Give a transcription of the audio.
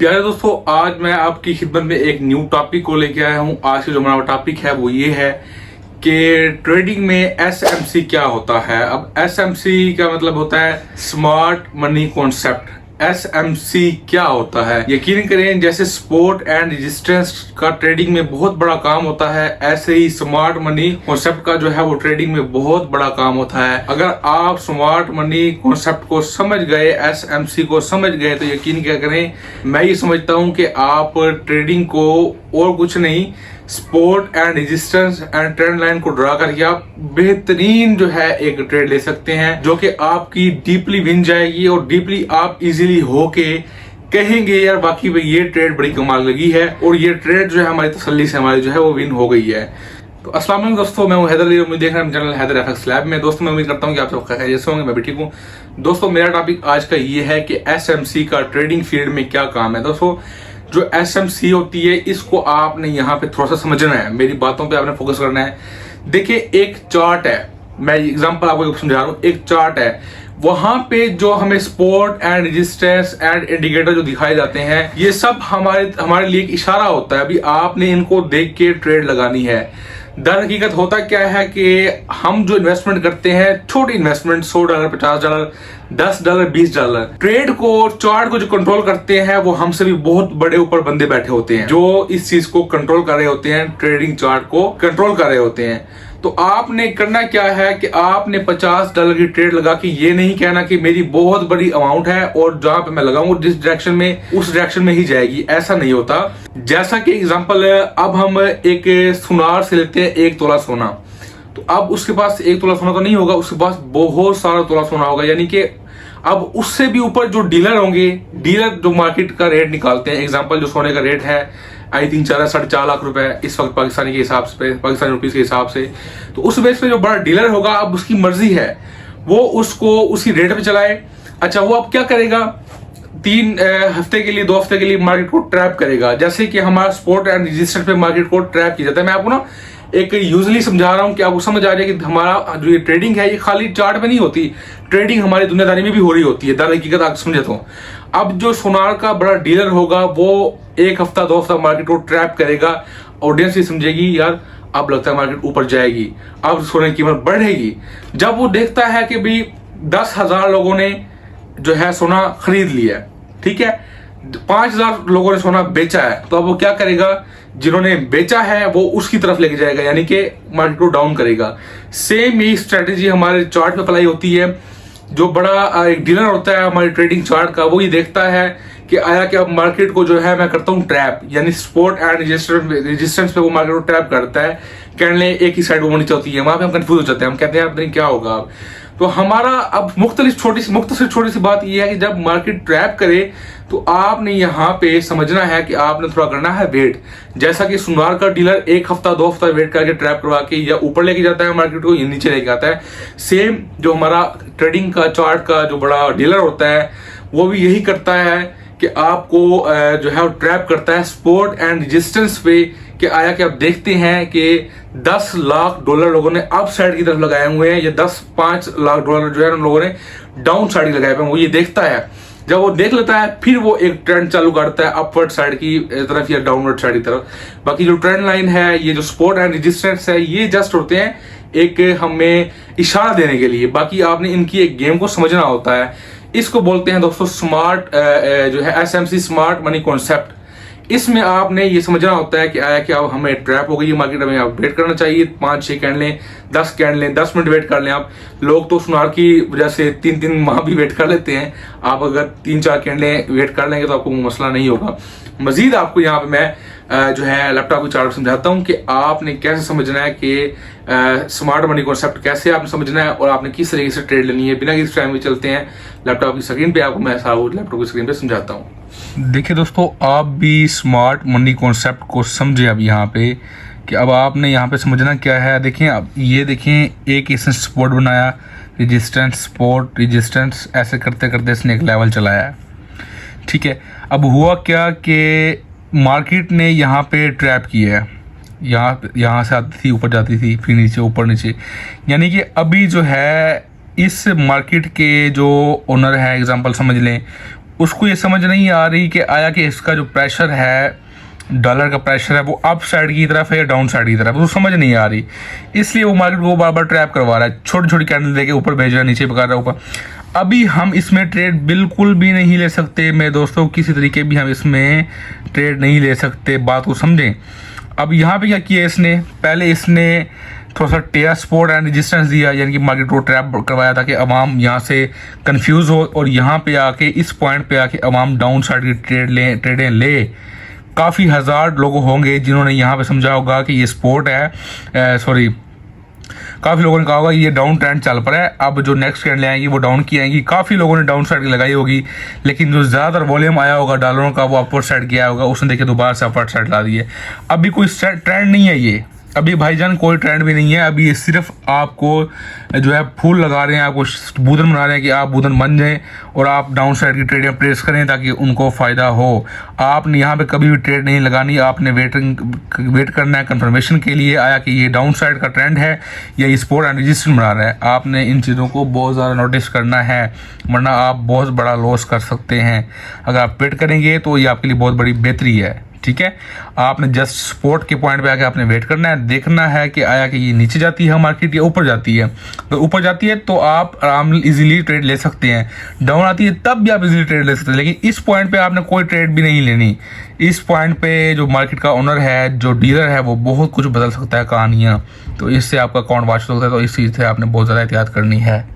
प्यारे दोस्तों, आज मैं आपकी खिदमत में एक न्यू टॉपिक को लेके आया हूँ। आज का जो हमारा टॉपिक है वो ये है कि ट्रेडिंग में एसएमसी क्या होता है। अब एसएमसी का मतलब होता है स्मार्ट मनी कॉन्सेप्ट। एसएमसी क्या होता है? यकीन करें, जैसे सपोर्ट एंड रेजिस्टेंस का ट्रेडिंग में बहुत बड़ा काम होता है, ऐसे ही स्मार्ट मनी कॉन्सेप्ट का जो है वो ट्रेडिंग में बहुत बड़ा काम होता है। अगर आप स्मार्ट मनी कॉन्सेप्ट को समझ गए, एसएमसी को समझ गए, तो यकीन क्या करें, मैं ये समझता हूँ कि आप ट्रेडिंग को और कुछ नहीं, support and resistance and trend line को ड्रा करके आप बेहतरीन जो है एक ट्रेड ले सकते हैं, जो कि आपकी डीपली विन जाएगी और डीपली आप इजीली होके कहेंगे यार बाकी भाई ये ट्रेड बड़ी कमाल लगी है और ये ट्रेड जो है हमारी तसल्ली से हमारी जो है वो विन हो गई है। तो अस्सलाम वालेकुम दोस्तों, मैं हूं हैदर अली, उम्मीद देख रहे हैं चैनल हैदर एफएक्स लैब में। दोस्तों मैं उम्मीद करता हूं कि आप सब खैरियत से होंगे, मैं भी ठीक हूं। दोस्तों मेरा टॉपिक आज का ये है कि एसएमसी का ट्रेडिंग फील्ड में क्या काम है। दोस्तों जो एसएमसी होती है इसको आपने यहाँ पे थोड़ा सा समझना है, मेरी बातों पे आपने फोकस करना है। देखिए एक चार्ट है, मैं एग्जांपल आपको समझा रहा हूँ। एक चार्ट है, वहां पे जो हमें support and resistance and indicator जो दिखाए जाते हैं, ये सब हमारे लिए एक इशारा होता है। अभी आपने इनको देख के ट्रेड लगानी है। दर हकीकत होता क्या है कि हम जो इन्वेस्टमेंट करते हैं, छोटी इन्वेस्टमेंट, $100, $50, $10, $20, ट्रेड को, चार्ट को जो कंट्रोल करते हैं वो हमसे भी बहुत बड़े ऊपर बंदे बैठे होते हैं जो इस चीज को कंट्रोल कर रहे होते हैं, ट्रेडिंग चार्ट को कंट्रोल कर रहे होते हैं। तो आपने करना क्या है कि आपने $50 की ट्रेड लगा के ये नहीं कहना कि मेरी बहुत बड़ी अमाउंट है और जहां पे मैं लगाऊंगा जिस डायरेक्शन में उस डायरेक्शन में ही जाएगी, ऐसा नहीं होता। जैसा कि एग्जांपल, अब हम एक सुनार से लेते हैं 1 तोला सोना। तो अब उसके पास 1 तोला सोना तो नहीं होगा, उसके पास बहुत सारा तोला सोना होगा, यानी कि अब उससे भी ऊपर जो डीलर होंगे, डीलर जो मार्केट का रेट निकालते हैं, एग्जांपल जो सोने का रेट है आई थिंक 4.5 लाख रुपए इस वक्त पाकिस्तानी के हिसाब से, पाकिस्तानी रुपीस के हिसाब से। तो उस बेस पे जो बड़ा डीलर होगा, अब उसकी मर्जी है वो उसको उसी रेट पे चलाए। अच्छा, वो अब क्या करेगा, 3 हफ्ते के लिए, 2 हफ्ते के लिए मार्केट को ट्रैप करेगा, जैसे कि हमारा सपोर्ट एंड रेजिस्टेंस पे मार्केट को ट्रैप किया जाता है। मैं आपको ना एक यूजली समझा रहा हूं कि आपको समझ आ जाए कि हमारा जो ये ट्रेडिंग है ये खाली चार्ट में नहीं होती, ट्रेडिंग हमारी दुनियादारी में भी हो रही होती है। दर हकीकत आप समझे तो अब जो सोनार का बड़ा डीलर होगा वो 1 हफ्ता 2 हफ्ता मार्केट को ट्रैप करेगा, ऑडियंस ये समझेगी यार अब लगता है मार्केट ऊपर जाएगी, अब सोने की कीमत बढ़ेगी। जब वो देखता है कि भाई 10,000 लोगों ने जो है सोना खरीद लिया, ठीक है, 5,000 लोगों ने सोना बेचा है, तो अब वो क्या करेगा, जिन्होंने बेचा है वो उसकी तरफ लेके जाएगा, यानी कि मार्केट को डाउन करेगा। सेम ही स्ट्रेटेजी हमारे चार्ट पे अप्लाई होती है। जो बड़ा एक डीलर होता है हमारे ट्रेडिंग चार्ट का, वो ये देखता है कि आया कि अब मार्केट को जो है मैं करता हूँ ट्रैप, यानी सपोर्ट एंड रेजिस्टेंस पे वो मार्केट को ट्रैप करता है। कैंडलें एक ही साइड होनी चाहती है, वहां पे हम कंफ्यूज हो जाते हैं, हम कहते हैं पता नहीं क्या होगा। अब तो हमारा अब मुख्तलिफ छोटी सी बात यह है कि जब मार्केट ट्रैप करे तो आपने यहाँ पे समझना है कि आपने थोड़ा करना है वेट। जैसा कि सुनार का डीलर 1 हफ्ता 2 हफ्ता वेट करके ट्रैप करवा के या ऊपर लेके जाता है मार्केट को या नीचे लेके आता है, सेम जो हमारा ट्रेडिंग का चार्ट का जो बड़ा डीलर होता है वो भी यही करता है कि आपको जो है ट्रैप करता है सपोर्ट एंड रेजिस्टेंस पे, कि आया कि आप देखते हैं कि $10 लाख लोगों ने अप साइड की तरफ लगाए हुए हैं या 5 लाख डॉलर जो है उन लोगों ने डाउन साइड लगाए हुए हैं। वो ये देखता है, जब वो देख लेता है फिर वो एक ट्रेंड चालू करता है अपवर्ड साइड की तरफ या डाउनवर्ड साइड की तरफ। बाकी जो ट्रेंड लाइन है, ये जो सपोर्ट एंड रेजिस्टेंस है, ये जस्ट होते हैं एक हमें इशारा देने के लिए। बाकी आपने इनकी एक गेम को समझना होता है। इसको बोलते हैं दोस्तों स्मार्ट जो है एसएमसी, स्मार्ट मनी कॉन्सेप्ट। इसमें आपने ये समझना होता है कि आया कि अब हमें ट्रैप हो गई है मार्केट, हमें आप वेट करना चाहिए 5-6 कैंडलें, 10 कैंडलें, 10 मिनट वेट कर लें आप। लोग तो सुनार की वजह से 3-3 माह भी वेट कर लेते हैं। आप अगर 3-4 कैंडलें वेट कर लेंगे तो आपको मसला नहीं होगा। मजीद आपको यहाँ पे मैं जो है लैपटॉप की चार्ट समझाता हूँ कि आपने कैसे समझना है कि स्मार्ट मनी कॉन्सेप्ट कैसे आपने समझना है और आपने किस तरीके से ट्रेड लेनी है। बिना किसी टाइम में चलते हैं लैपटॉप की स्क्रीन पे, आपको मैं सारा लैपटॉप की स्क्रीन पे समझाता हूँ। देखिए दोस्तों, आप भी स्मार्ट मनी कॉन्सेप्ट को समझे अब यहाँ पे कि अब आपने यहाँ पे समझना क्या है। देखें, अब ये देखें, एक इसने सपोर्ट बनाया, रेजिस्टेंस, सपोर्ट, रेजिस्टेंस, ऐसे करते करते इसने एक लेवल चलाया है, ठीक है। अब हुआ क्या कि मार्केट ने यहाँ पे ट्रैप किया है, यहाँ से आती थी, ऊपर जाती थी, फिर नीचे, ऊपर नीचे, यानी कि अभी जो है इस मार्केट के जो ओनर है, एग्जांपल समझ लें, उसको ये समझ नहीं आ रही कि आया कि इसका जो प्रेशर है, डॉलर का प्रेशर है, वो अप साइड की तरफ है या डाउन साइड की तरफ, वो समझ नहीं आ रही। इसलिए वो मार्केट को बार बार ट्रैप करवा रहा है, छोटी छोटी कैंडल देके ऊपर भेज रहा है, नीचे पका रहा है ऊपर। अभी हम इसमें ट्रेड बिल्कुल भी नहीं ले सकते मेरे दोस्तों, किसी तरीके भी हम इसमें ट्रेड नहीं ले सकते, बात को समझें। अब यहाँ पे क्या किया इसने, पहले इसने थोड़ा सा टेयर सपोर्ट एंड रेजिस्टेंस दिया, यानी कि मार्केट को ट्रैप करवाया था कि अवाम यहाँ से कंफ्यूज हो और यहाँ पे आके इस पॉइंट पे आके अवाम डाउन साइड की ट्रेडें ले। काफ़ी हज़ार लोग होंगे जिन्होंने यहाँ पे समझा होगा कि ये सपोर्ट है, सॉरी, काफ़ी लोगों ने कहा होगा ये डाउन ट्रेंड चल पड़ा है, अब जो नेक्स्ट कैंडल आएंगी वो डाउन की आएंगी। काफ़ी लोगों ने डाउन साइड की लगाई होगी, लेकिन जो ज़्यादातर वॉल्यूम आया होगा डॉलरों का वो अपर साइड गया होगा, उसने देखे दोबारा से अपर साइड ला दी है। अभी कोई ट्रेंड नहीं है ये, अभी भाईजान कोई ट्रेंड भी नहीं है। अभी ये सिर्फ आपको जो है फूल लगा रहे हैं, आपको बूदन बना रहे हैं कि आप बूदन बन जाएं और आप डाउन साइड की ट्रेड प्लेस करें ताकि उनको फ़ायदा हो। आपने यहाँ पे कभी भी ट्रेड नहीं लगानी, आपने वेट करना है कंफर्मेशन के लिए आया कि ये डाउन साइड का ट्रेंड है या ये सपोर्ट एंड रेजिस्टेंस बना रहा है। आपने इन चीज़ों को बहुत ज़्यादा नोटिस करना है, वरना आप बहुत बड़ा लॉस कर सकते हैं। अगर आप वेट करेंगे तो ये आपके लिए बहुत बड़ी बेहतरी है, ठीक है। आपने जस्ट सपोर्ट के पॉइंट पे आके आपने वेट करना है, देखना है कि आया कि ये नीचे जाती है मार्केट या ऊपर जाती है। तो ऊपर जाती है तो आप आराम इजीली ट्रेड ले सकते हैं, डाउन आती है तब भी आप इजीली ट्रेड ले सकते हैं, लेकिन इस पॉइंट पे आपने कोई ट्रेड भी नहीं लेनी। इस पॉइंट पे जो मार्केट का ओनर है, जो डीलर है, वो बहुत कुछ बदल सकता है कहानियाँ, तो इससे आपका अकाउंट वाच सकता है। तो इस चीज़ से आपने बहुत ज़्यादा एहतियात करनी है।